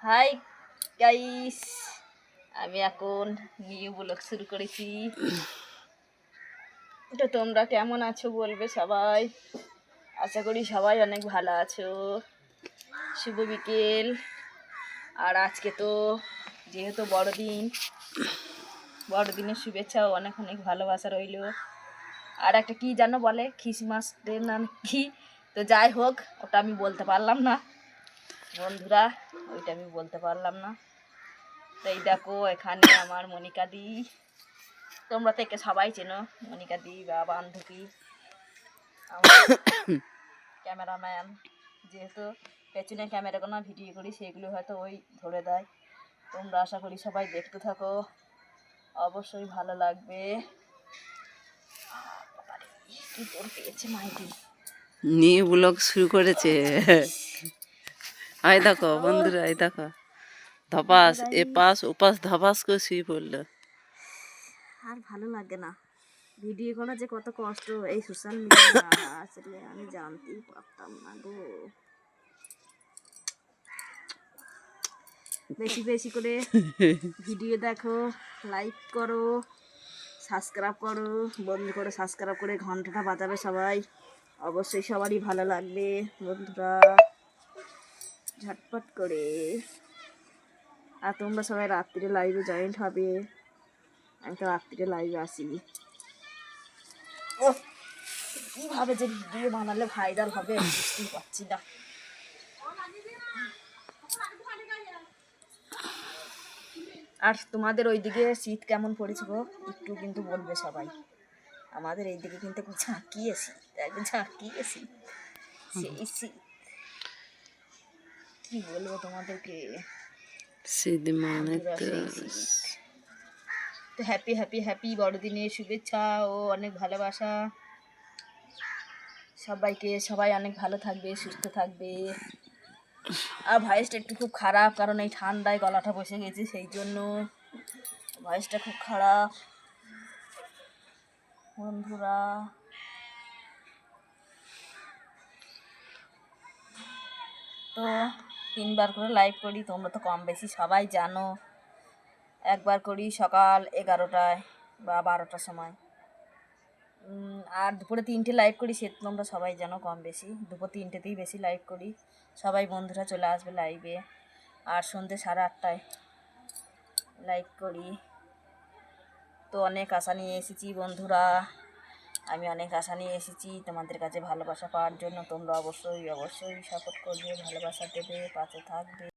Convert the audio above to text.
Hi guys, আমি এখন new blog শুরু করেছি। তো তোমরা কেমন আছো বলবে সবাই। আশা করি সবাই অনেক ভালো আছো। শুভ বিকেল। আর আজকে তো যেহেতু বড়দিনের শুভেচ্ছা ও অনেক অনেক ভালোবাসা রইল। আর একটা কি জানো বলে খ্রিসমাস ডে না কি, তো যাই হোক ওটা আমি বলতে পারলাম না বন্ধুরা, ওইটা আমি বলতে পারলাম না। তাই দেখো এখানে আমার মনিকা দি, তোমরা থেকে সবাই চেনো মনিকা দি বা বান্ধবী, আমার ক্যামেরাম্যান। যেহেতু পেছনে ক্যামেরা কোনো ভিডিও করি সেগুলো হয়তো ওই ধরে দেয়। তোমরা আশা করি সবাই দেখতে থাকো, অবশ্যই ভালো লাগবে। কি তোর পেয়েছে মাইটি নিউ ব্লগ শুরু করেছে। আই দেখো বন্ধুরা, আই দেখো ধপাস এপাস ওপাস ধপাস করে শুয়ে পড়লো। আর ভালো লাগে না ভিডিও করা যে কত কষ্ট এই সোশ্যাল মিডিয়া, আসলে আমি জানতেই পারতাম না গো। বেশি বেশি করে ভিডিও দেখো, লাইক করো, সাবস্ক্রাইব করো, বন্ধু করে সাবস্ক্রাইব করে ঘন্টাটা বাজাবে সবাই, অবশ্যই সবারই ভালো লাগবে বন্ধুরা, ঝটপট করে। আর তোমরা সবাই রাত্রিরে লাইভে জয়েন্ট হবে, আমি তো রাত্রিরে লাইভে আসি। ও কীভাবে যে ভিডিও বানালে ভাইরাল হবে বুঝতেই পারছি না। আর তোমাদের ওইদিকে শীত কেমন পড়েছে গো একটু কিন্তু বলবে সবাই। আমাদের এইদিকে কিন্তু ঝাঁকিয়েছি, ঝাঁকিয়েছি সেই শীত, কি বলবো তোমাদেরকে। শীত মানে তো সেই শীত। তো হ্যাপি হ্যাপি হ্যাপি বড়দিনের শুভেচ্ছা ও অনেক ভালোবাসা সবাইকে। সবাই অনেক ভালো থাকবে, সুস্থ থাকবে। আর ভয়েসটা একটু খুব খারাপ, কারণ এই ঠান্ডায় গলাটা বসে গেছে, সেই জন্য ভয়েসটা খুব খারাপ বন্ধুরা। তো 3বার করে লাইভ করি, তোমরা তো কম বেশি সবাই জানো। একবার করি সকাল 11টায় বা 12টার সময়, আর দুপুরে 3টে লাইভ করি, সে তোমরা সবাই জানো কম বেশি। দুপুর 3টেতেই বেশি লাইভ করি, সবাই বন্ধুরা চলে আসবে লাইভে। আর সন্ধ্যে 8:30টায় লাইভ করি। তো অনেক আশা নিয়ে এসেছি বন্ধুরা, আমি অনেক আশা নিয়ে এসেছি তোমাদের কাছে ভালোবাসা পাওয়ার জন্য। তোমরা অবশ্যই অবশ্যই সাপোর্ট করবে, ভালোবাসা দেবে, পাশে থাকবে।